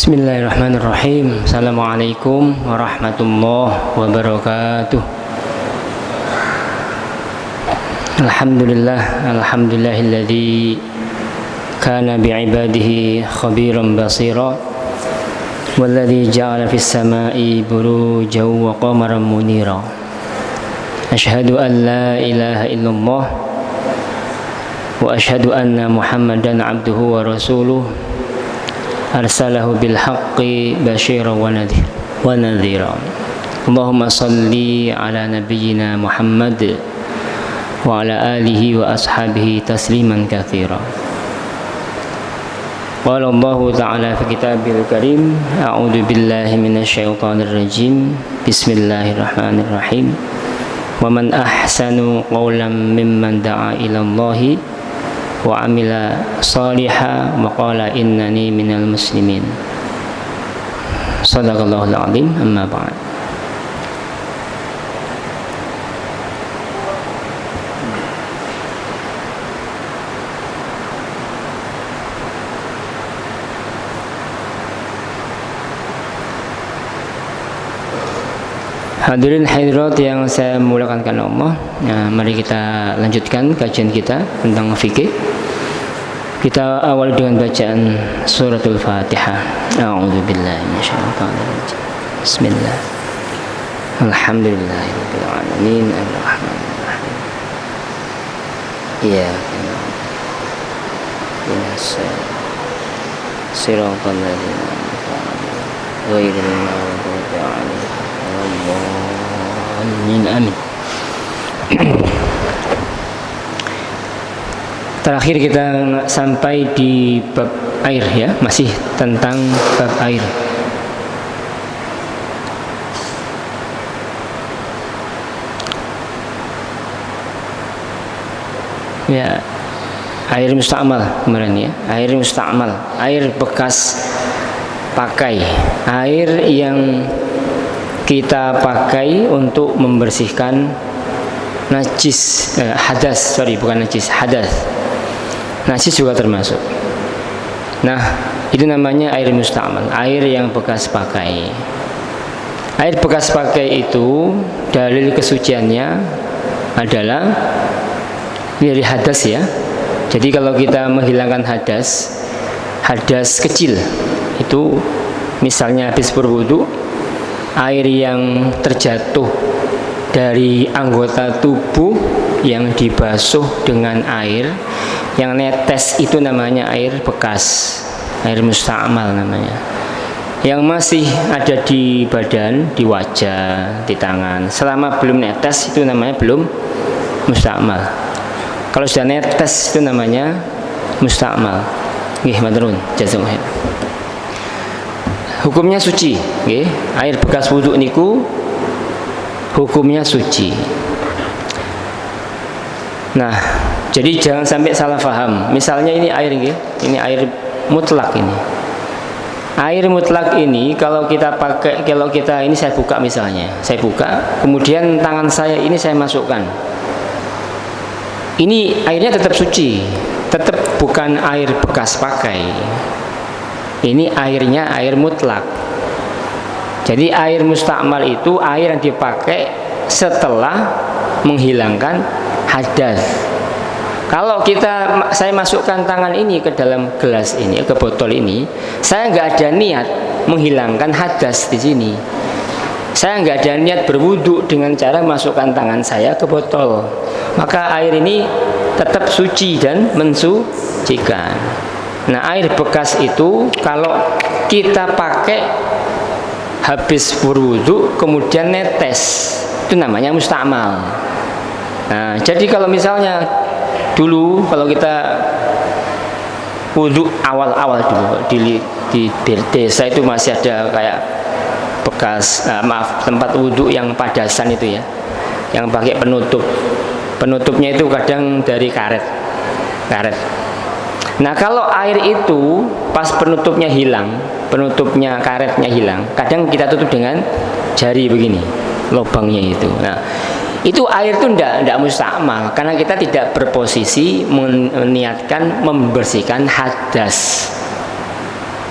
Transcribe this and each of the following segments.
Bismillahirrahmanirrahim. Assalamualaikum warahmatullahi wabarakatuh. Alhamdulillahilladzi kana bi'ibadihi khabiran basira walladzi ja'ala fis samai burujan wa qamaran munira. Asyhadu an la ilaha illallah wa asyhadu anna Muhammadan abduhu wa rasuluh arsalahu bil haqqi basyiran wa nadhira. Allahumma salli ala nabiyyina Muhammad wa ala alihi wa ashabihi tasliman katsira. Qala Allah ta'ala fi kitabil karim, a'udzu billahi minasy syaithanir rajim. Bismillahirrahmanirrahim. Wa man ahsanu qawlan mimman da'a ila Allahi wa amila saliha wa qala innani minal muslimin. Shadaqallahul azim. Amma ba'd. Hadirin hadirat yang saya muliakan karena Allah, mari kita lanjutkan kajian kita tentang fikih. Kita awali dengan bacaan suratul Fatihah. A'udzubillahi minasyaitonir rajim. Bismillah. Alhamdulillahirabbil alamin arrahmanir rahim. Iyyaka na'budu wa iyyaka nasta'in. Shiratal ladzina an'amta 'alaihim ghairil maghdubi 'alaihim waladdallin. Amin. Terakhir kita sampai di bab air, ya, masih tentang bab air. Ya, air musta'mal kemarin, ya, air musta'mal, air bekas pakai, air yang kita pakai untuk membersihkan najis, hadas, bukan najis, hadas. Najis juga termasuk. Nah, itu namanya air musta'mal, air yang bekas pakai. Air bekas pakai itu dalil kesuciannya adalah dari hadas, ya. Jadi kalau kita menghilangkan hadas kecil, itu misalnya habis berwudu, air yang terjatuh dari anggota tubuh yang dibasuh dengan air yang netes, itu namanya air bekas, air musta'mal namanya. Yang masih ada di badan, di wajah, di tangan, selama belum netes itu namanya belum musta'mal. Kalau sudah netes itu namanya musta'mal. Nggih, maturun, jazakumullah. Hukumnya suci, nggih. Air bekas wudu niku hukumnya suci. Nah, jadi jangan sampai salah paham. Misalnya ini air, nggih. Ini air mutlak ini. Air mutlak ini kalau kita pakai, kalau kita ini saya buka misalnya, saya buka, kemudian tangan saya ini saya masukkan. Ini airnya tetap suci, tetap bukan air bekas pakai. Ini airnya air mutlak. Jadi air musta'mal itu air yang dipakai setelah menghilangkan hadas. Kalau saya masukkan tangan ini ke dalam gelas ini, ke botol ini, saya nggak ada niat menghilangkan hadas di sini. Saya nggak ada niat berwudu dengan cara masukkan tangan saya ke botol. Maka air ini tetap suci dan mensucikan. Nah, air bekas itu kalau kita pakai habis berwudu kemudian netes, itu namanya musta'mal. Nah, jadi kalau misalnya dulu kalau kita wudu awal-awal dulu di desa itu masih ada kayak bekas tempat wudu yang padasan itu, ya, yang pakai penutup. Penutupnya itu kadang dari karet. Nah, kalau air itu pas penutupnya hilang, penutupnya karetnya hilang, kadang kita tutup dengan jari begini, lubangnya itu. Nah, itu air itu tidak musta'mal karena kita tidak berposisi meniatkan membersihkan hadas.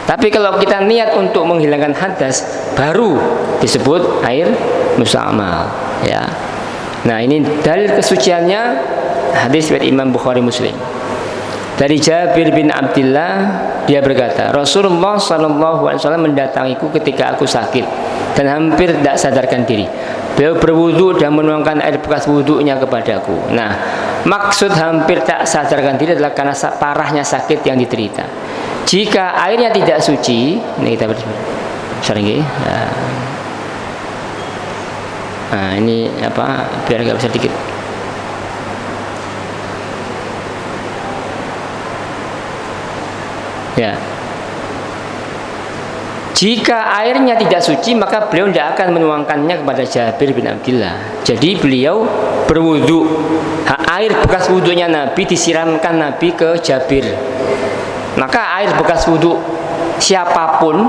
Tapi kalau kita niat untuk menghilangkan hadas, baru disebut air musta'mal, ya. Nah, ini dalil kesuciannya hadis riwayat Imam Bukhari Muslim. Dari Jabir bin Abdullah, dia berkata, Rasulullah SAW mendatangiku ketika aku sakit dan hampir tidak sadarkan diri. Beliau berwudu dan menuangkan air bekas wudunya kepadaku. Nah, maksud hampir tak sadarkan diri adalah karena parahnya sakit yang diderita. Jika airnya tidak suci, ini kita sering nah, ini apa? Biar agak besar dikit. Ya. Jika airnya tidak suci, maka beliau tidak akan menuangkannya kepada Jabir bin Abdullah. Jadi beliau berwudu. Air bekas wudunya Nabi disiramkan Nabi ke Jabir. Maka air bekas wudu siapapun,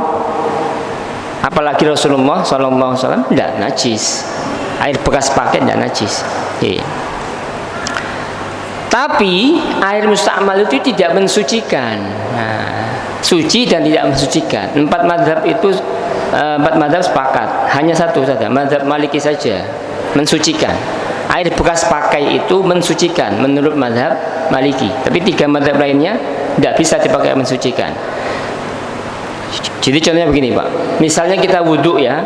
apalagi Rasulullah SAW, tidak najis. Air bekas pakai tidak najis. Tapi air musta'mal itu tidak mensucikan. Nah, suci dan tidak mensucikan. 4 mazhab itu 4 mazhab sepakat. Hanya satu saja, mazhab Maliki saja mensucikan. Air bekas pakai itu mensucikan menurut mazhab Maliki. Tapi 3 mazhab lainnya tidak bisa dipakai mensucikan. Jadi contohnya begini, Pak. Misalnya kita wudhu, ya,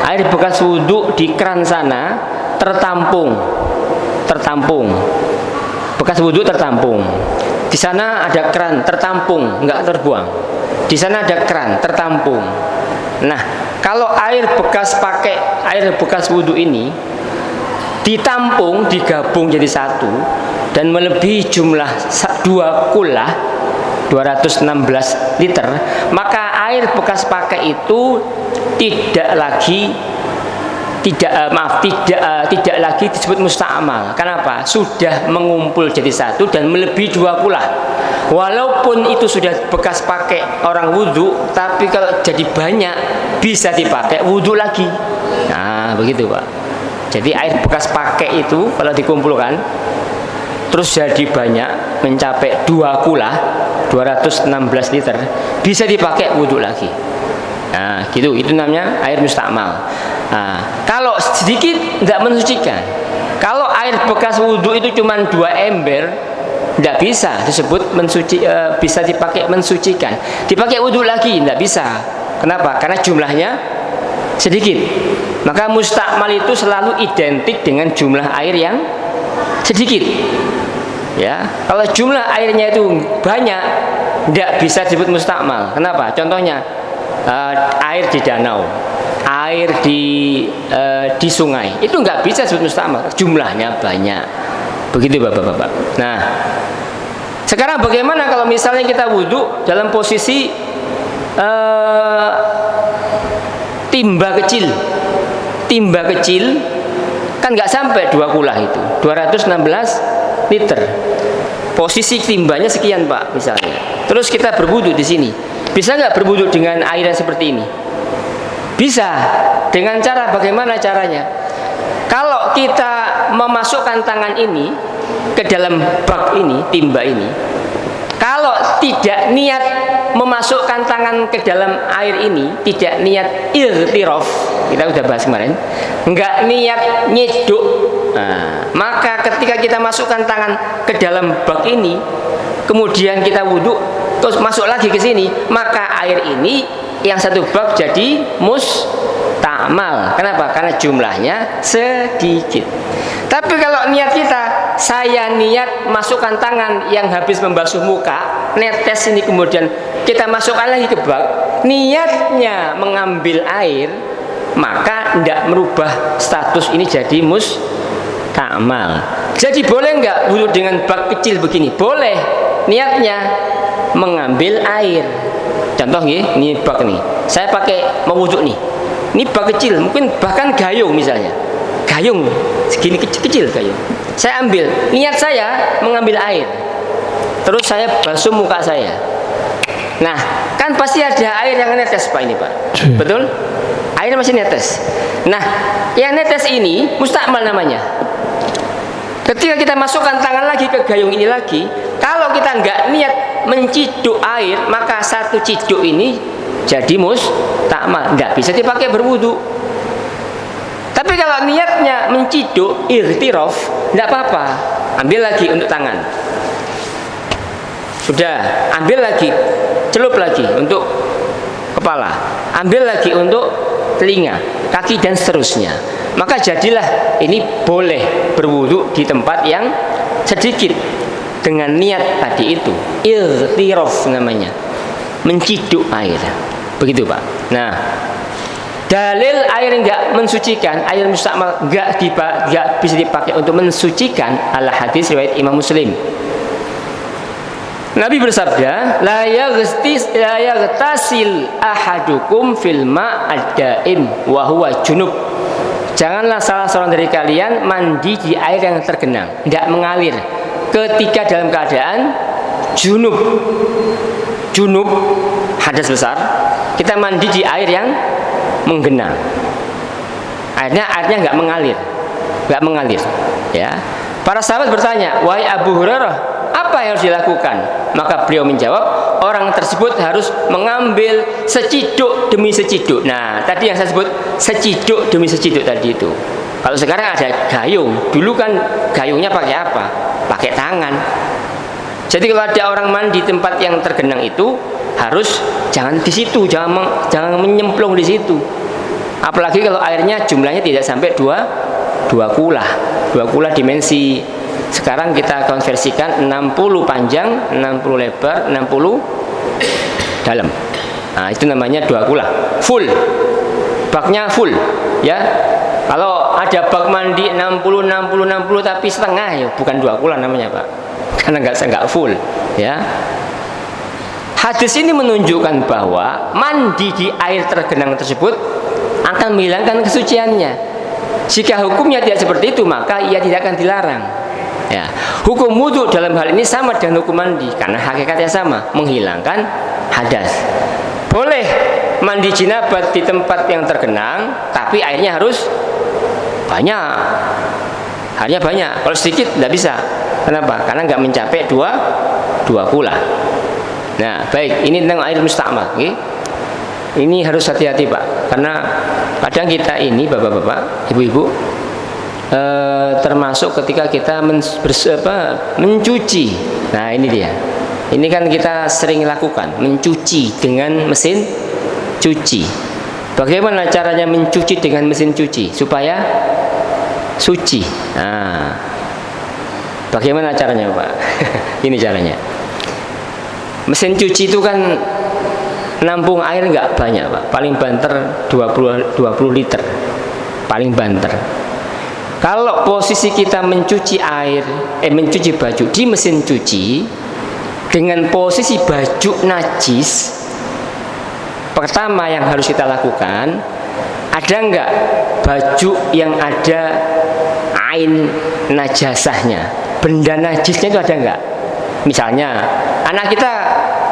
air bekas wudhu di keran sana tertampung. Bekas wudhu tertampung. Di sana ada keran tertampung, nggak terbuang. Di sana ada keran tertampung. Nah, kalau air bekas pakai, air bekas wudhu ini ditampung, digabung jadi satu dan melebihi jumlah 2 kulah 216 liter, maka air bekas pakai itu tidak lagi disebut musta'mal. Kenapa? Sudah mengumpul jadi satu dan melebihi 2 kulah. Walaupun itu sudah bekas pakai orang wudhu, tapi kalau jadi banyak bisa dipakai wudhu lagi. Nah, begitu, Pak. Jadi air bekas pakai itu kalau dikumpulkan terus jadi banyak, mencapai 2 kulah 216 liter, bisa dipakai wudhu lagi. Nah, gitu, itu namanya air musta'mal. Nah, kalau sedikit tidak mensucikan. Kalau air bekas wudhu itu cuma 2 ember, tidak bisa disebut bisa dipakai mensucikan. Dipakai wudhu lagi tidak bisa. Kenapa? Karena jumlahnya sedikit. Maka musta'mal itu selalu identik dengan jumlah air yang sedikit. Ya, kalau jumlah airnya itu banyak, tidak bisa disebut musta'mal. Kenapa? Contohnya air di danau, air di sungai, itu nggak bisa disebut musta'mal. Jumlahnya banyak. Begitu, Bapak-bapak. Nah, sekarang bagaimana kalau misalnya kita wudhu dalam posisi timba kecil kan nggak sampai 2 kulah itu, 216 liter. Posisi timbanya sekian, Pak, misalnya. Terus kita berwudu di sini. Bisa nggak berwudu dengan air yang seperti ini? Bisa. Dengan cara bagaimana caranya? Kalau kita memasukkan tangan ini ke dalam bak ini, timba ini, kalau tidak niat memasukkan tangan ke dalam air ini, tidak niat irtirof, kita sudah bahas kemarin, nggak niat nyeduk, nah, maka ketika kita masukkan tangan ke dalam bak ini, kemudian kita wudhu, terus masuk lagi ke sini, maka air ini yang satu bak jadi musta'mal. Kenapa? Karena jumlahnya sedikit. Tapi kalau niat kita, saya niat masukkan tangan yang habis membasuh muka, netes ini, kemudian kita masukkan lagi ke bak, niatnya mengambil air, maka tidak merubah status ini jadi musta'mal. Jadi boleh nggak wudhu dengan bak kecil begini? Boleh. Niatnya mengambil air. Contoh nih, ini bak nih. Saya pakai mau wudhu nih. Ini bak kecil, mungkin bahkan gayung misalnya. Gayung segini kecil gayung. Saya ambil, niat saya mengambil air. Terus saya basuh muka saya. Nah, kan pasti ada air yang netes, Pak, ini, Pak. Betul? Airnya masih netes. Nah, yang netes ini musta'mal namanya. Ketika kita masukkan tangan lagi ke gayung ini lagi, kalau kita nggak niat menciduk air, maka satu ciduk ini jadi mustakmal, nggak bisa dipakai berwudu. Tapi kalau niatnya menciduk irtirof, nggak apa-apa, ambil lagi untuk tangan, sudah ambil lagi, celup lagi untuk kepala, ambil lagi untuk telinga, kaki dan seterusnya. Maka jadilah ini boleh berwudu di tempat yang sedikit dengan niat tadi itu, irtirof namanya, menciduk air, begitu Pak. Nah, dalil air nggak mensucikan, air mustakmal nggak bisa dipakai untuk mensucikan adalah hadis riwayat Imam Muslim. Nabi bersabda, la yaghtasil ahadukum fil ma'ad-daim wa huwa junub. Janganlah salah seorang dari kalian mandi di air yang tergenang, tidak mengalir, ketika dalam keadaan junub. Junub, hadas besar, kita mandi di air yang menggenang. Airnya nggak mengalir, ya. Para sahabat bertanya, wahai Abu Hurairah, apa yang harus dilakukan? Maka beliau menjawab, orang tersebut harus mengambil seciduk demi seciduk. Nah, tadi yang saya sebut seciduk demi seciduk tadi itu. Kalau sekarang ada gayung, dulu kan gayungnya pakai apa? Pakai tangan. Jadi kalau ada orang mandi di tempat yang tergenang itu, harus jangan di situ, jangan menyemplung di situ. Apalagi kalau airnya jumlahnya tidak sampai dua kula dimensi. Sekarang kita konversikan 60 panjang, 60 lebar, 60 dalam. Nah, itu namanya 2 kula. Full. Baknya full, ya. Kalau ada bak mandi 60 tapi setengah, ya bukan 2 kula namanya, Pak. Karena enggak full, ya. Hadis ini menunjukkan bahwa mandi di air tergenang tersebut akan menghilangkan kesuciannya. Jika hukumnya tidak seperti itu, maka ia tidak akan dilarang. Ya, hukum wudu dalam hal ini sama dengan hukum mandi karena hakikatnya sama, menghilangkan hadas. Boleh mandi jinabat di tempat yang tergenang, tapi airnya harus banyak. Airnya banyak. Kalau sedikit tidak bisa. Kenapa? Karena nggak mencapai dua kula. Nah, baik, ini tentang air mustakmal. Okay? Ini harus hati-hati Pak, karena kadang kita ini bapak-bapak, ibu-ibu, termasuk ketika kita mencuci. Nah, ini dia. Ini kan kita sering lakukan, mencuci dengan mesin cuci. Bagaimana caranya mencuci dengan mesin cuci supaya suci? Nah, bagaimana caranya Pak? Ini caranya. Mesin cuci itu kan nampung air nggak banyak Pak, paling banter 20 liter, paling banter. Kalau posisi kita mencuci mencuci baju di mesin cuci dengan posisi baju najis, pertama yang harus kita lakukan, ada nggak baju yang ada ain najasahnya, benda najisnya itu ada nggak? Misalnya anak kita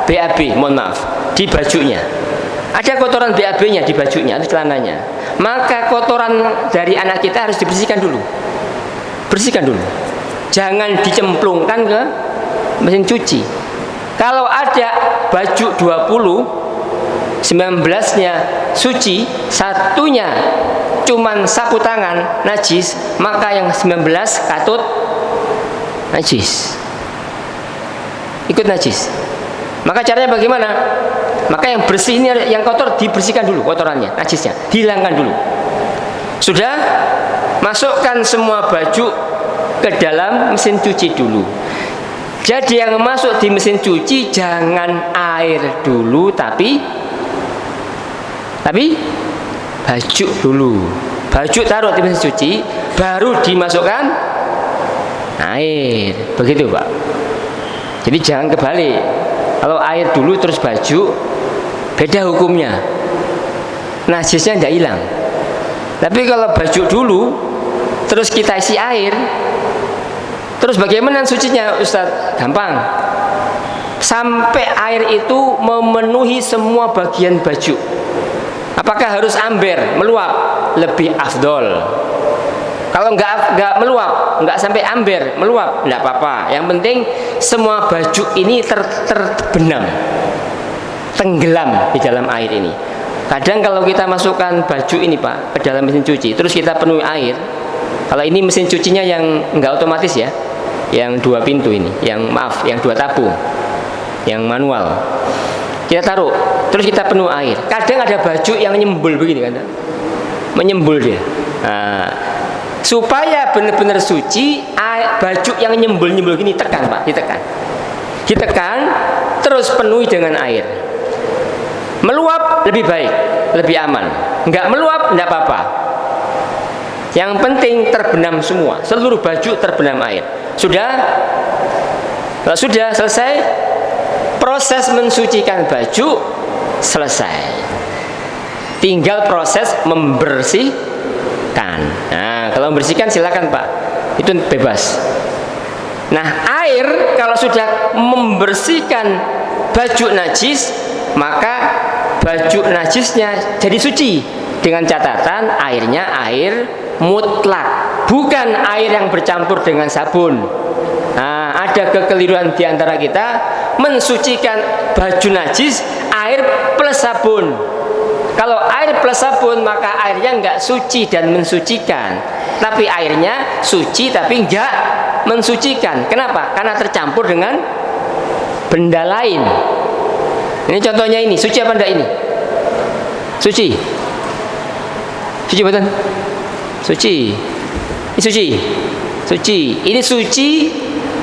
BAB, mohon maaf, di bajunya ada kotoran BAB-nya di bajunya atau celananya, maka kotoran dari anak kita harus dibersihkan dulu. Bersihkan dulu. Jangan dicemplungkan ke mesin cuci. Kalau ada baju 20, 19-nya suci, satunya cuman sapu tangan najis, maka yang 19 katut najis. Ikut najis. Maka caranya bagaimana? Maka yang bersih ini, yang kotor dibersihkan dulu kotorannya, najisnya, hilangkan dulu. Sudah, masukkan semua baju ke dalam mesin cuci dulu. Jadi yang masuk di mesin cuci jangan air dulu, tapi baju dulu. Baju taruh di mesin cuci, baru dimasukkan air. Begitu Pak. Jadi jangan kebalik. Kalau air dulu terus baju, beda hukumnya. Najisnya tidak hilang. Tapi kalau baju dulu terus kita isi air, terus bagaimana sucinya Ustaz? Gampang. Sampai air itu memenuhi semua bagian baju. Apakah harus amber, meluap? Lebih afdol. Kalau nggak meluap, nggak sampai amber, meluap, nggak apa-apa. Yang penting semua baju ini terbenam, tenggelam di dalam air ini. Kadang kalau kita masukkan baju ini Pak ke dalam mesin cuci, terus kita penuhi air. Kalau ini mesin cucinya yang nggak otomatis ya, yang 2 pintu ini, yang yang 2 tabung, yang manual. Kita taruh, terus kita penuh air. Kadang ada baju yang nyembul begini kan, menyembul dia. Nah, supaya benar-benar suci, baju yang nyembul-nyembul gini tekan Pak, ditekan, terus penuhi dengan air. Meluap lebih baik, lebih aman. Nggak meluap nggak apa-apa. Yang penting terbenam semua, seluruh baju terbenam air. Sudah? Kalau sudah selesai, proses mensucikan baju selesai. Tinggal proses membersihkan. Nah, kalau membersihkan silakan Pak, itu bebas. Nah, air kalau sudah membersihkan baju najis, maka baju najisnya jadi suci, dengan catatan airnya air mutlak, bukan air yang bercampur dengan sabun. Nah, ada kekeliruan di antara kita, mensucikan baju najis air plus sabun. Kalau air plus sabun maka airnya nggak suci dan mensucikan, tapi airnya suci tapi nggak mensucikan. Kenapa? Karena tercampur dengan benda lain. Ini contohnya, ini suci apa enggak ini? Suci. Suci betul? Suci. Ini suci. Suci. Ini suci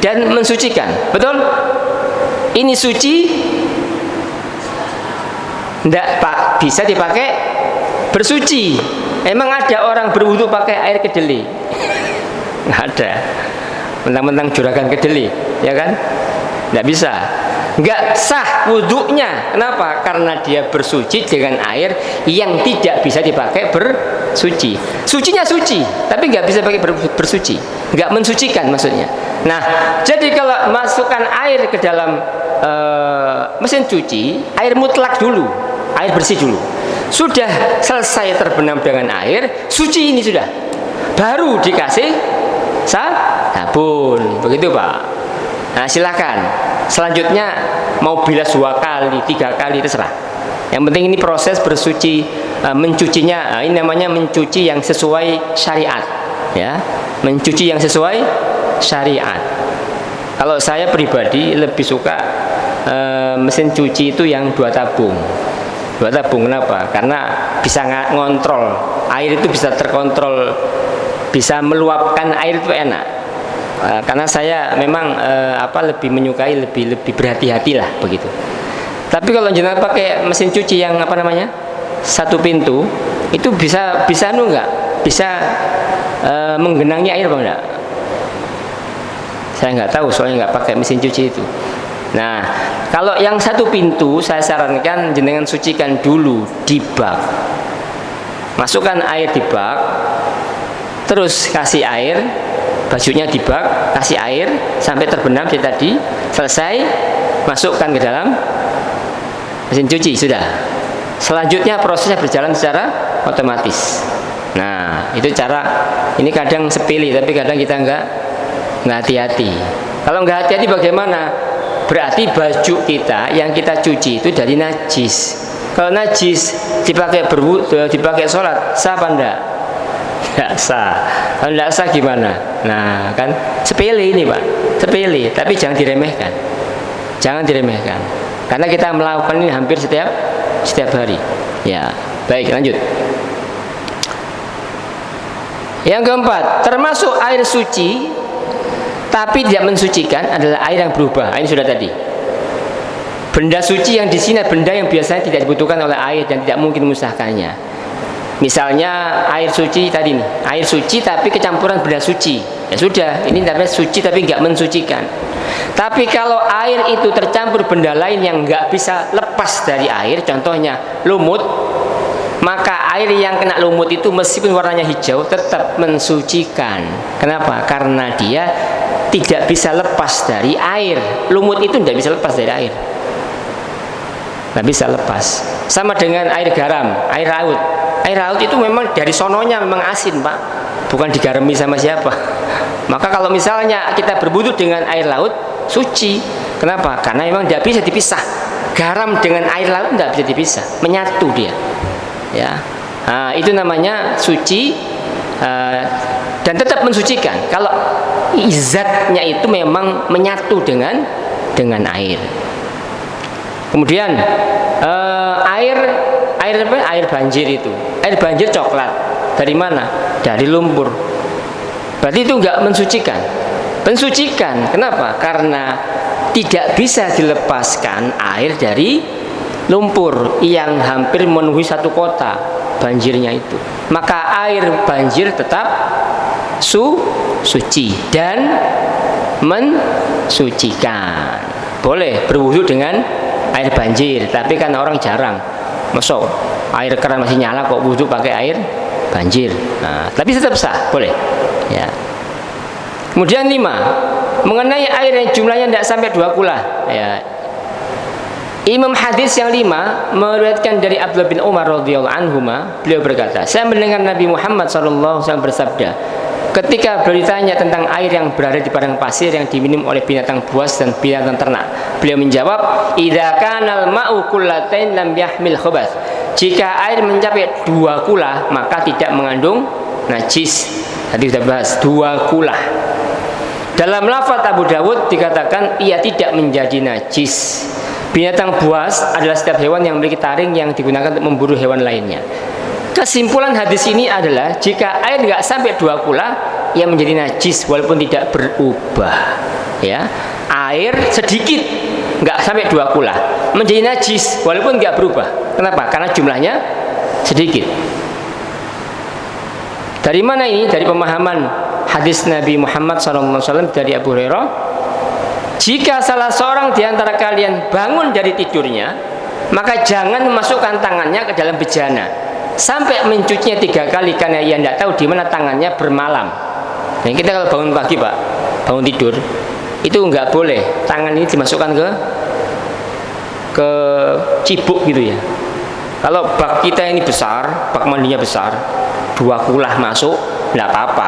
dan mensucikan. Betul? Ini suci. Enggak Pak, bisa dipakai bersuci. Emang ada orang berwudu pakai air kedeli? Enggak ada. Mentang-mentang juragan kedeli, ya kan? Enggak bisa. Enggak sah wudhunya. Kenapa? Karena dia bersuci dengan air yang tidak bisa dipakai bersuci. Sucinya suci, tapi nggak bisa pakai bersuci. Nggak mensucikan maksudnya. Nah, jadi kalau masukkan air ke dalam mesin cuci, air mutlak dulu, air bersih dulu. Sudah selesai terbenam dengan air, suci ini sudah. Baru dikasih sabun. Begitu Pak. Nah, silakan. Selanjutnya mau bilas 2 kali, 3 kali, terserah. Yang penting ini proses bersuci, mencucinya. Ini namanya mencuci yang sesuai syariat, ya. Mencuci yang sesuai syariat. Kalau saya pribadi lebih suka mesin cuci itu yang 2 tabung. 2 tabung kenapa? Karena bisa ngontrol air itu, bisa terkontrol, bisa meluapkan air itu enak. Karena saya memang lebih menyukai, lebih berhati-hati lah begitu. Tapi kalau jenengan pakai mesin cuci yang 1 pintu, itu bisa enggak? Bisa menggenangi air apa enggak? Saya nggak tahu, soalnya nggak pakai mesin cuci itu. Nah, kalau yang 1 pintu, saya sarankan jenengan sucikan dulu di bak. Masukkan air di bak, terus kasih air, bajunya di bak, kasih air sampai terbenam tadi, selesai, masukkan ke dalam mesin cuci, sudah. Selanjutnya prosesnya berjalan secara otomatis. Nah, itu cara. Ini kadang sepele, tapi kadang kita nggak hati-hati. Kalau nggak hati-hati bagaimana? Berarti baju kita yang kita cuci itu dari najis. Kalau najis dipakai dipakai sholat, sah apa enggak? Nggak sah. Kalau nggak sah gimana? Nah, kan sepele ini Pak, sepele, tapi jangan diremehkan. Jangan diremehkan, karena kita melakukan ini hampir setiap hari. Ya, baik, lanjut. Yang keempat, termasuk air suci tapi tidak mensucikan adalah air yang berubah. Ini sudah tadi. Benda suci yang di sini benda yang biasanya tidak dibutuhkan oleh air dan tidak mungkin memusnahkannya. Misalnya air suci tadi nih, air suci tapi kecampuran benda suci, ya sudah, ini namanya suci tapi nggak mensucikan. Tapi kalau air itu tercampur benda lain yang nggak bisa lepas dari air, contohnya lumut, maka air yang kena lumut itu meskipun warnanya hijau tetap mensucikan. Kenapa? Karena dia tidak bisa lepas dari air. Lumut itu tidak bisa lepas dari air, nggak bisa lepas. Sama dengan air garam, air laut. Air laut itu memang dari sononya memang asin Pak, bukan digarami sama siapa. Maka kalau misalnya kita berwudu dengan air laut, suci. Kenapa? Karena memang tidak bisa dipisah. Garam dengan air laut tidak bisa dipisah, menyatu dia. Ya, nah, itu namanya suci dan tetap mensucikan. Kalau izatnya itu memang menyatu dengan air. Kemudian air banjir itu, air banjir coklat dari mana? Dari lumpur. Berarti itu enggak mensucikan. Mensucikan. Kenapa? Karena tidak bisa dilepaskan air dari lumpur yang hampir memenuhi satu kota banjirnya itu. Maka air banjir tetap suci dan mensucikan. Boleh berwudu dengan air banjir, tapi kan orang jarang. Masa air keran masih nyala kok wudu pakai air banjir. Nah, tapi tetap sah, boleh. Ya. Kemudian 5, mengenai air yang jumlahnya tidak sampai 2 kula. Ya. Imam hadis yang 5 meriwayatkan dari Abdullah bin Umar radhiyallahu anhuma, beliau berkata, saya mendengar Nabi Muhammad sallallahu alaihi wasallam bersabda, ketika beliau ditanya tentang air yang berada di padang pasir yang diminum oleh binatang buas dan binatang ternak, beliau menjawab, idza kanal ma'u kullatain lam yahmil khabath. Jika air mencapai 2 kula maka tidak mengandung najis. Tadi sudah bahas 2 kula. Dalam lafaz Abu Dawud dikatakan ia tidak menjadi najis. Binatang buas adalah setiap hewan yang memiliki taring yang digunakan untuk memburu hewan lainnya. Kesimpulan hadis ini adalah jika air nggak sampai 2 kula, ia menjadi najis walaupun tidak berubah. Ya, air sedikit nggak sampai 2 kula menjadi najis walaupun nggak berubah. Kenapa? Karena jumlahnya sedikit. Dari mana ini? Dari pemahaman hadis Nabi Muhammad SAW dari Abu Hurairah. Jika salah seorang di antara kalian bangun dari tidurnya, maka jangan memasukkan tangannya ke dalam bejana sampai mencucinya 3 kali, karena ia tidak tahu di mana tangannya bermalam. Nah, kita kalau bangun pagi Pak, bangun tidur, itu nggak boleh tangan ini dimasukkan ke cibuk gitu ya. Kalau bak kita ini besar, bak mandinya besar, 2 kulah masuk, tidak apa-apa,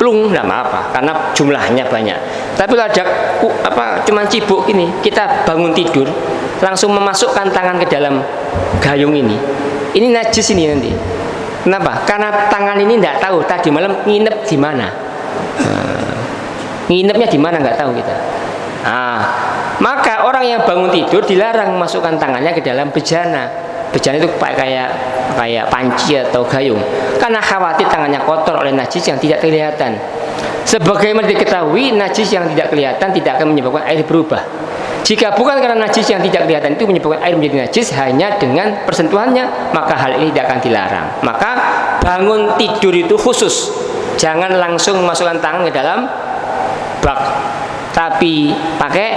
plung, tidak apa-apa, karena jumlahnya banyak. Tapi kalau ada cuman cibuk ini, kita bangun tidur, langsung memasukkan tangan ke dalam gayung ini najis ini nanti. Kenapa? Karena tangan ini tidak tahu tadi malam nginep di mana, nginepnya di mana nggak tahu kita. Maka orang yang bangun tidur dilarang memasukkan tangannya ke dalam bejana. Bejana itu kayak panci atau gayung, karena khawatir tangannya kotor oleh najis yang tidak kelihatan. Sebagaimana diketahui, najis yang tidak kelihatan tidak akan menyebabkan air berubah. Jika bukan karena najis yang tidak kelihatan itu menyebabkan air menjadi najis hanya dengan persentuhannya, maka hal ini tidak akan dilarang. Maka bangun tidur itu khusus, jangan langsung memasukkan tangan ke dalam bak, tapi pakai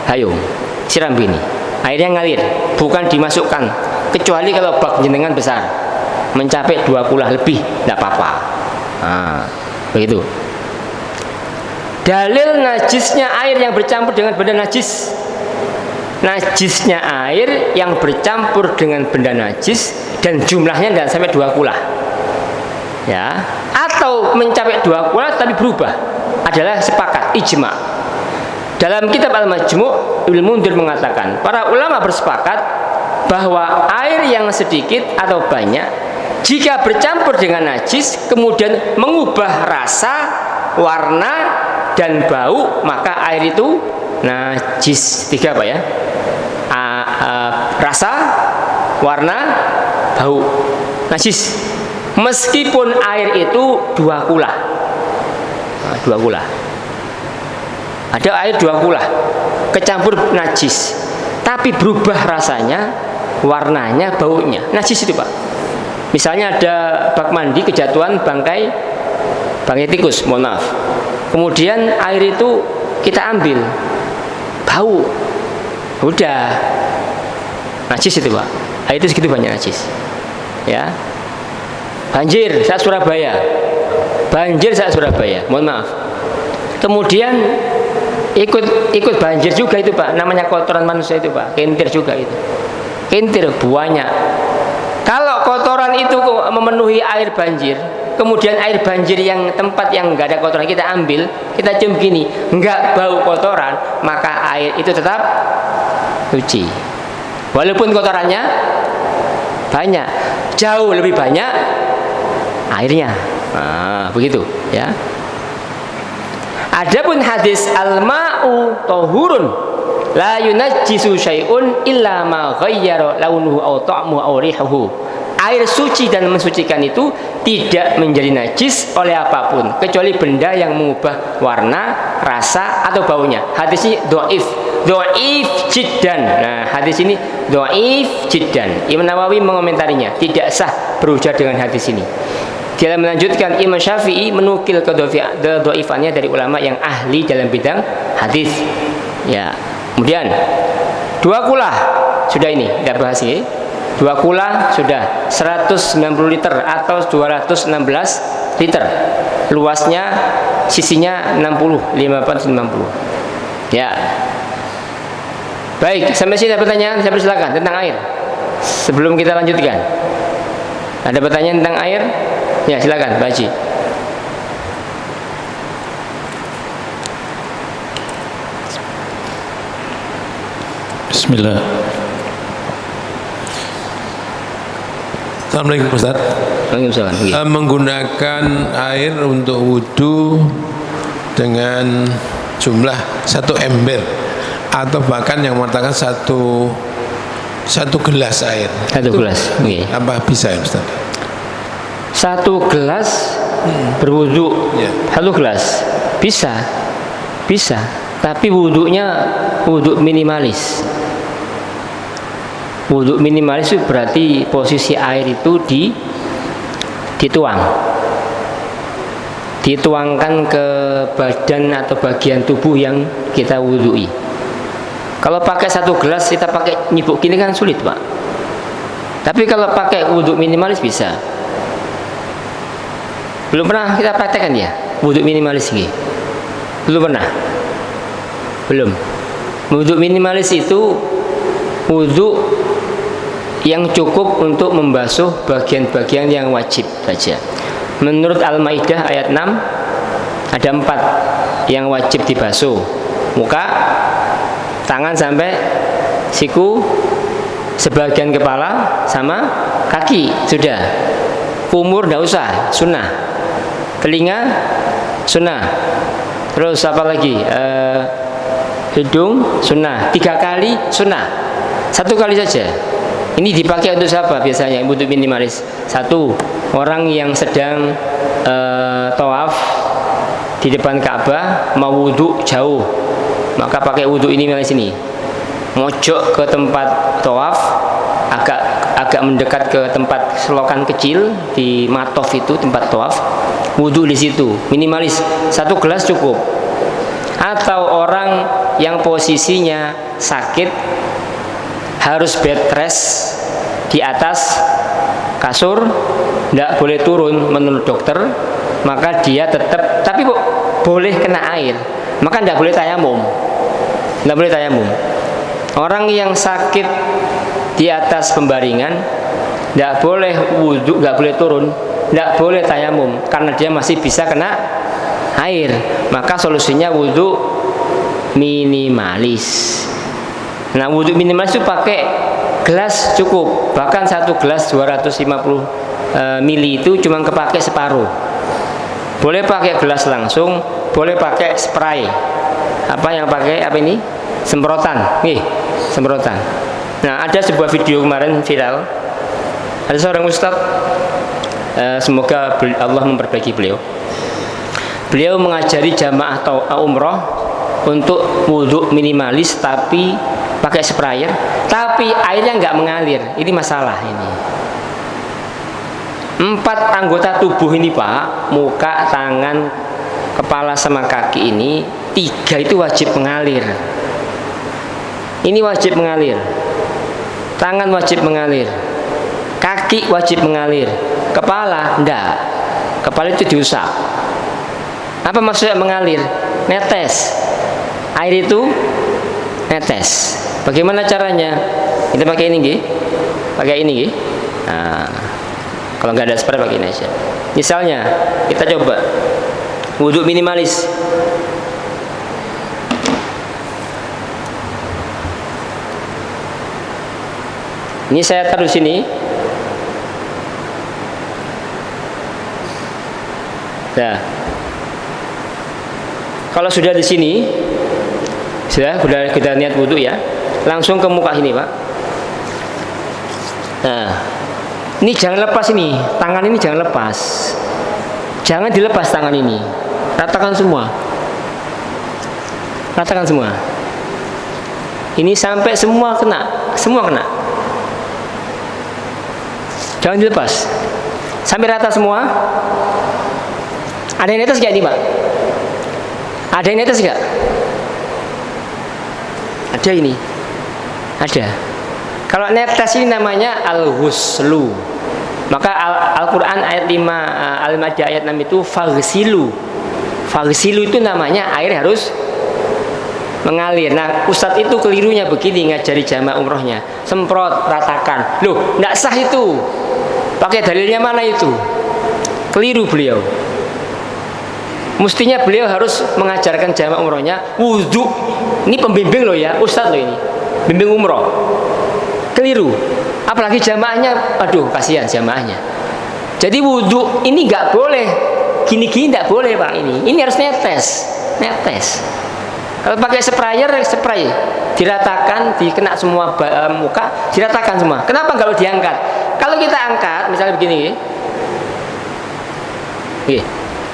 gayung, siram gini, airnya ngalir, bukan dimasukkan. Kecuali kalau bak jenengan besar, mencapai 2 kula lebih, tidak apa-apa. Begitu. Dalil najisnya air yang bercampur dengan benda najis. Najisnya air yang bercampur dengan benda najis dan jumlahnya tidak sampai 2 kula. Ya, atau mencapai 2 kula tapi berubah, adalah sepakat ijma. Dalam kitab Al-Majmu', Ibnu Munzir mengatakan, para ulama bersepakat bahwa air yang sedikit atau banyak jika bercampur dengan najis kemudian mengubah rasa, warna dan bau, maka air itu najis. 3 apa ya? Rasa, warna, bau, najis. Meskipun air itu 2 kula. 2 kula. Ada air 2 kula kecampur najis, tapi berubah rasanya, warnanya, baunya, najis itu Pak. Misalnya ada bak mandi kejatuhan bangkai tikus, mohon maaf. Kemudian air itu kita ambil, bau, udah najis itu Pak. Air itu segitu banyak najis. Ya. Banjir saat Surabaya, mohon maaf. Kemudian ikut banjir juga itu Pak, namanya kotoran manusia itu Pak, kentir juga itu, kentir banyak. Kalau kotoran itu memenuhi air banjir, kemudian air banjir yang tempat yang nggak ada kotoran kita ambil, kita cium gini, nggak bau kotoran, maka air itu tetap suci. Walaupun kotorannya banyak, jauh lebih banyak airnya. Nah, begitu ya. Adapun hadis al-ma'u tahurun la yunajjisu syai'un illa ma ghayyara launuhu aw ta'muhu aw rihuhu. Air suci dan mensucikan itu tidak menjadi najis oleh apapun kecuali benda yang mengubah warna, rasa atau baunya. Hadis ini dhaif jiddan. Nah, hadis ini dhaif jiddan. Imam Nawawi mengomentarinya, tidak sah berhujjah dengan hadis ini. Dia melanjutkan, Imam Syafi'i menukil kedhaifannya dari ulama yang ahli dalam bidang hadis. Ya. Kemudian dua kulah sudah ini kita bahas ini. Dua kulah sudah 190 liter atau 216 liter. Luasnya sisinya 60, 50. Ya. Baik, sampai sini ada pertanyaan, saya persilakan tentang air. Sebelum kita lanjutkan. Ada pertanyaan tentang air? Ya, silakan, Pak Haji. Bismillah. Assalamualaikum Ustaz. Waalaikumsalam. Menggunakan air untuk wudhu dengan jumlah 1 ember atau bahkan yang mengatakan satu gelas air. Satu gelas. Okay. Apa bisa ya Ustaz? Satu gelas berwudu. Ya. Satu gelas bisa. Tapi wudunya wudu minimalis. Wudu minimalis itu berarti posisi air itu dituangkan ke badan atau bagian tubuh yang kita wudui. Kalau pakai satu gelas kita pakai nyibuk gini kan sulit, Pak. Tapi kalau pakai wudu minimalis bisa. Belum pernah kita praktekkan ya wudu minimalis ini? Belum pernah? Belum. Wudu minimalis itu wudu yang cukup untuk membasuh bagian-bagian yang wajib saja. Menurut Al-Maidah ayat 6 ada 4 yang wajib dibasuh. Muka, tangan sampai siku, sebagian kepala sama kaki sudah. Kumur tidak usah, sunnah. Telinga sunnah. Terus apa lagi? Hidung sunnah. 3 kali sunnah. 1 kali saja. Ini dipakai untuk siapa biasanya? Wudu minimalis. 1, orang yang sedang tawaf di depan Ka'bah mau wudu jauh, maka pakai wudu ini minimalis ini. Mojok ke tempat tawaf, agak mendekat ke tempat selokan kecil di matof itu tempat tawaf, wudu di situ minimalis 1 gelas cukup. Atau orang yang posisinya sakit harus bed rest di atas kasur, tidak boleh turun menurut dokter, maka dia tetap tapi boleh kena air, maka tidak boleh tayamum. Tidak boleh tayamum. Orang yang sakit di atas pembaringan tidak boleh wudhu, tidak boleh turun, tidak boleh tayamum karena dia masih bisa kena air. Maka solusinya wudhu minimalis. Nah, wudhu minimalis itu pakai gelas cukup. Bahkan 1 gelas 250 mili itu cuma kepake separuh. Boleh pakai gelas langsung, boleh pakai spray. Apa yang pakai apa ini? Semprotan. Nih, semprotan. Nah, ada sebuah video kemarin viral. Ada seorang ustadz, semoga Allah memperbaiki beliau. Beliau mengajari jamaah atau umroh untuk wudhu minimalis tapi pakai sprayer, tapi airnya nggak mengalir. Ini masalah ini. 4 anggota tubuh ini Pak, muka, tangan, kepala sama kaki ini 3 itu wajib mengalir. Ini wajib mengalir. Tangan wajib mengalir. Kaki wajib mengalir. Kepala enggak. Kepala itu diusap. Apa maksudnya mengalir? Netes. Air itu netes. Bagaimana caranya? Kita pakai ini nggih. Pakai ini nggih. Nah. Kalau nggak ada spray pakai ini aja. Misalnya kita coba wudhu minimalis. Ini saya taruh sini. Nah, kalau sudah di sini, sudah kita niat wudhu ya, langsung ke muka sini Pak. Nah, ini jangan lepas ini, tangan ini jangan lepas, jangan dilepas tangan ini, ratakan semua, ratakan semua. Ini sampai semua kena, semua kena. Jangan dilepas, sampai rata semua. Ada yang netes gak ini Pak? Ada yang netes gak? Ada ini, ada. Kalau netes ini namanya al-ghuslu. Maka Al-Quran ayat 5 Al-Maidah ayat 6 itu faghsilu. Faghsilu itu namanya air harus mengalir. Nah Ustadz itu kelirunya begini ngajari jamaah umrohnya, semprot, ratakan. Loh, tidak sah itu. Pakai dalilnya mana itu? Keliru beliau. Mestinya beliau harus mengajarkan jamaah umrohnya wudhu. Ini pembimbing loh ya, Ustadz loh ini, bimbing umroh. Keliru. Apalagi jamaahnya, aduh kasihan jamaahnya. Jadi wudhu ini nggak boleh gini-gini, nggak boleh Pak ini. Ini harus netes, netes. Kalau pakai sprayer, spray, diratakan, dikena semua muka, diratakan semua. Kenapa kalau diangkat? Kalau kita angkat, misalnya begini,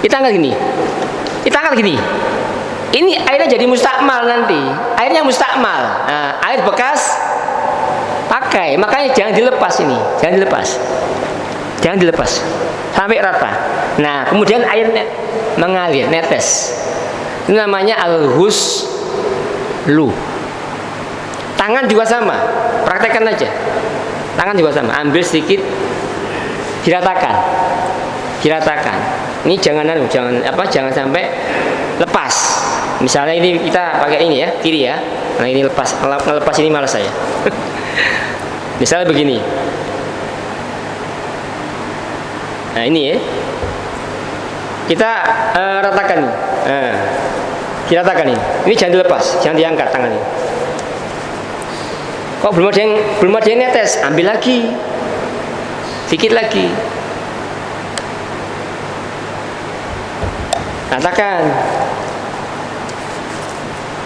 kita angkat gini, kita angkat gini. Ini airnya jadi mustakmal nanti, airnya mustakmal. Nah, air bekas pakai, makanya jangan dilepas ini, jangan dilepas, jangan dilepas sampai rata. Nah, kemudian airnya mengalir, netes. Itu namanya al-ghuslu. Tangan juga sama, praktekkan aja. Tangan juga sama, ambil sedikit, diratakan, diratakan. Ini jangan sampai lepas. Misalnya ini kita pakai ini ya, kiri ya. Nah ini lepas ini malas saya. Misalnya begini. Nah ini ya, kita ratakan nih. Diratakan ini. Ini jangan dilepas, jangan diangkat tangan ini. Kok belum ada yang netes? Ambil lagi, sedikit lagi. Ratakan.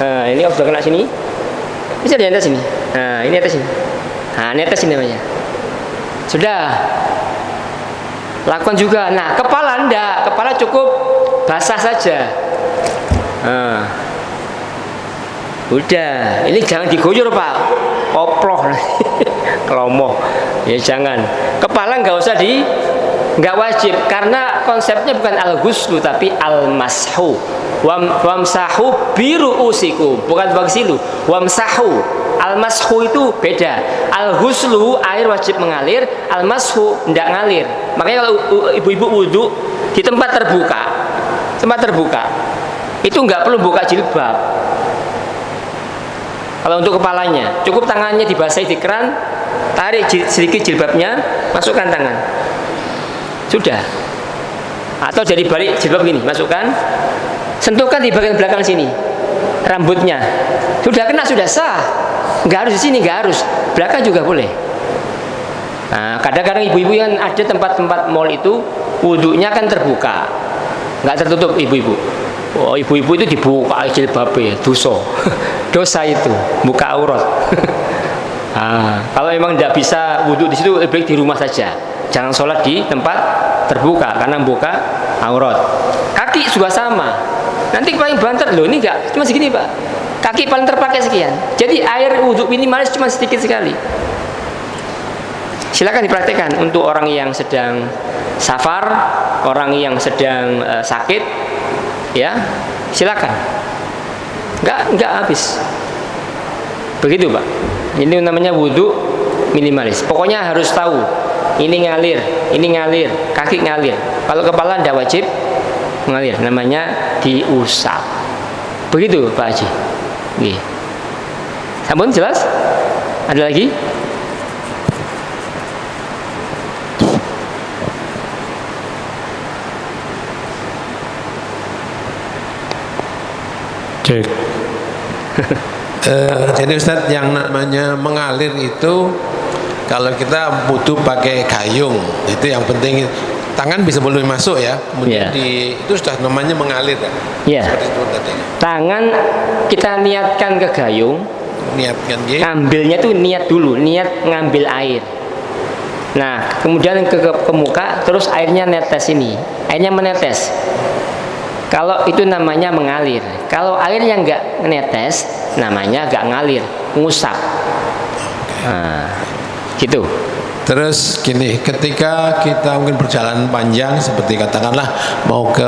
Nah, ini sudah kena sini. Bisa di atas sini. Nah, ini atas sini. Nah, ini atas sini namanya. Sudah. Lakukan juga. Nah, kepala enggak. Kepala cukup basah saja. Nah. Udah. Ini jangan digoyor, Pak. Oploh. Kelomoh. Ya jangan. Kepala enggak usah enggak wajib karena konsepnya bukan al-ghuslu tapi al-mashu. Wamsahu biruusikum, bukan waghsilu. Wamsahu. Al-mashu itu beda. Al-ghuslu air wajib mengalir, al-mashu tidak ngalir. Makanya kalau ibu-ibu wudhu di tempat terbuka, itu nggak perlu buka jilbab. Kalau untuk kepalanya, cukup tangannya dibasahi di keran, tarik sedikit jilbabnya, masukkan tangan. Sudah. Atau dari balik jilbab gini, masukkan, sentuhkan di bagian belakang sini, rambutnya. Sudah kena, sudah sah. Nggak harus di sini, nggak harus. Belakang juga boleh. Nah, kadang-kadang ibu-ibu yang ada tempat-tempat mall itu wudhunya kan terbuka, nggak tertutup ibu-ibu. Oh, ibu-ibu itu dibuka jilbabnya, dosa itu, buka aurat. Nah, kalau memang tidak bisa wudhu di situ, lebih baik di rumah saja. Jangan sholat di tempat terbuka karena buka aurat. Kaki juga sama. Nanti paling banter loh, ini enggak cuma segini Pak. Kaki paling terpakai sekian. Jadi air wudhu minimalis cuma sedikit sekali. Silakan dipraktekkan untuk orang yang sedang safar, orang yang sedang sakit, ya silakan. Enggak habis. Begitu Pak. Ini namanya wudhu minimalis. Pokoknya harus tahu. Ini ngalir, kaki ngalir. Kalau kepala tidak wajib mengalir, namanya diusap. Begitu Pak Haji. Nih. Sampun jelas? Ada lagi? Cek. Jadi Ustadz, yang namanya mengalir itu kalau kita butuh pakai gayung, itu yang penting. Tangan bisa boleh masuk ya, kemudian itu sudah namanya mengalir ya. Ya. Seperti itu tadi. Tangan kita niatkan ke gayung, Niatkan gitu. ngambilnya tuh niat dulu, niat ngambil air. Nah, kemudian ke muka, terus airnya netes ini, airnya menetes. Kalau itu namanya mengalir. Kalau airnya nggak netes, namanya nggak ngalir, ngusap. Nah, gitu. Terus gini, ketika kita mungkin perjalanan panjang seperti katakanlah mau ke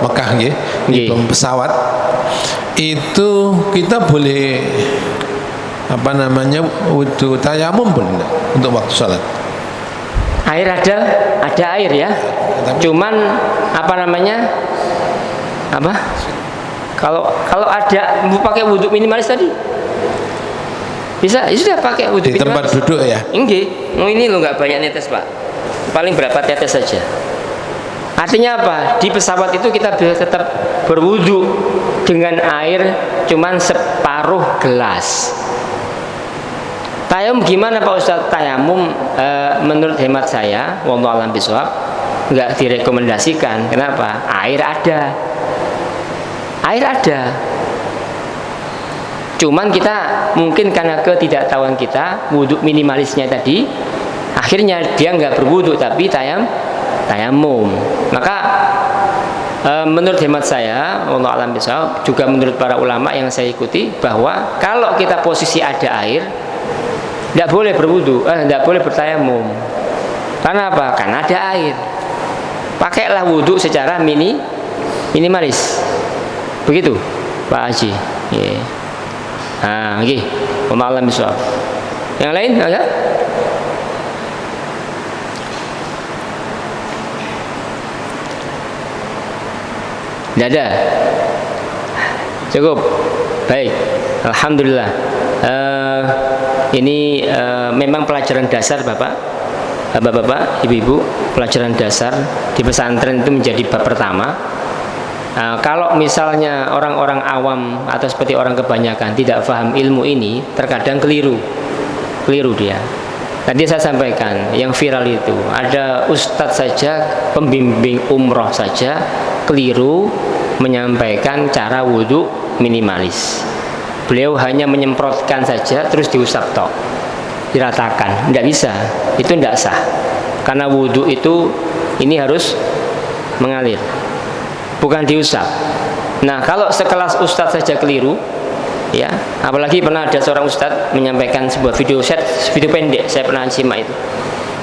Mekah nggih, di pesawat, itu kita boleh apa namanya wudu tayamum boleh enggak untuk waktu sholat? Air ada air ya. Cuman apa namanya? Apa? Kalau ada pakai wudhu minimalis tadi? Bisa, ya sudah pakai wudhu di tempat minimalis. Duduk ya? Enggak, ini lo nggak banyak netes Pak, paling berapa tetes saja. Artinya apa? Di pesawat itu kita bisa tetap berwudhu dengan air cuman separuh gelas. Tayamum gimana Pak Ustadz? Tayamum menurut hemat saya, wallahu a'lam bishawab, nggak direkomendasikan. Kenapa? Air ada. Cuman kita mungkin karena ketidaktahuan kita, wudhu minimalisnya tadi, akhirnya dia nggak berwudhu tapi tayamum. Maka menurut hemat saya, wallahu a'lam bishawab, juga menurut para ulama yang saya ikuti, bahwa kalau kita posisi ada air, tidak boleh berwudhu, tidak boleh bertayamum. Karena apa? Karena ada air. Pakailah wudhu secara minimalis. Begitu, Pak Haji. Yeah. Nah, oke. Wallahu bishawab. Yang lain ada? Tidak ada. Cukup. Baik. Alhamdulillah. Ini memang pelajaran dasar Bapak, Ibu-ibu, pelajaran dasar di pesantren itu menjadi bab pertama. Kalau misalnya orang-orang awam atau seperti orang kebanyakan tidak paham ilmu ini, terkadang keliru dia. Tadi saya sampaikan yang viral itu ada ustadz saja, pembimbing umroh saja keliru menyampaikan cara wudhu minimalis. Beliau hanya menyemprotkan saja terus diusap tok, diratakan. Tidak bisa, itu tidak sah. Karena wudhu itu ini harus mengalir, bukan diusap. Nah, kalau sekelas ustadz saja keliru, ya, apalagi pernah ada seorang ustadz menyampaikan sebuah video pendek, saya pernah simak itu.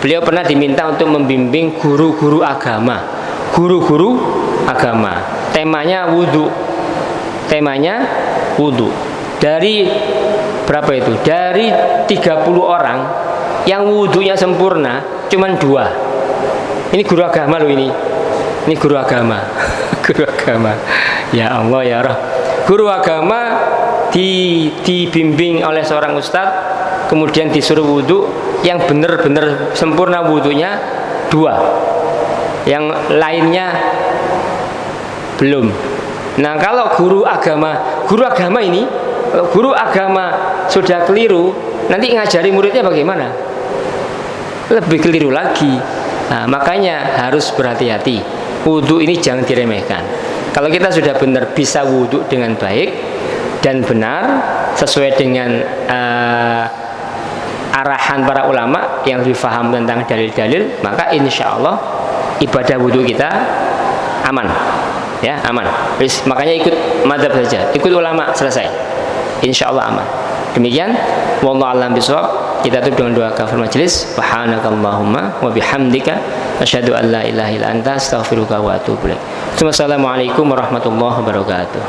Beliau pernah diminta untuk membimbing guru-guru agama. Temanya wudhu. Dari berapa itu? Dari 30 orang yang wudhunya sempurna cuman 2. Ini guru agama loh ini. Ini guru agama. Guru agama. Ya Allah ya Roh. Guru agama dibimbing oleh seorang ustadz, kemudian disuruh wudhu, yang benar-benar sempurna wudhunya 2, yang lainnya belum. Nah, kalau guru agama ini, kalau guru agama sudah keliru, nanti ngajari muridnya bagaimana? Lebih keliru lagi. Nah, makanya harus berhati-hati. Wudhu ini jangan diremehkan. Kalau kita sudah benar bisa wudhu dengan baik dan benar sesuai dengan arahan para ulama yang lebih paham tentang dalil-dalil, maka insya Allah ibadah wudhu kita aman, ya, aman. Makanya ikut madzhab saja, ikut ulama, selesai. Insya Allah aman. Demikian, wallahu a'lam bishawab. Kita tutup dengan doa kafir majelis. Subhanakallahumma wa bihamdika asyhadu an la ilaha illa anta astaghfiruka wa atubu ilaik. Wassalamualaikum warahmatullahi wabarakatuh.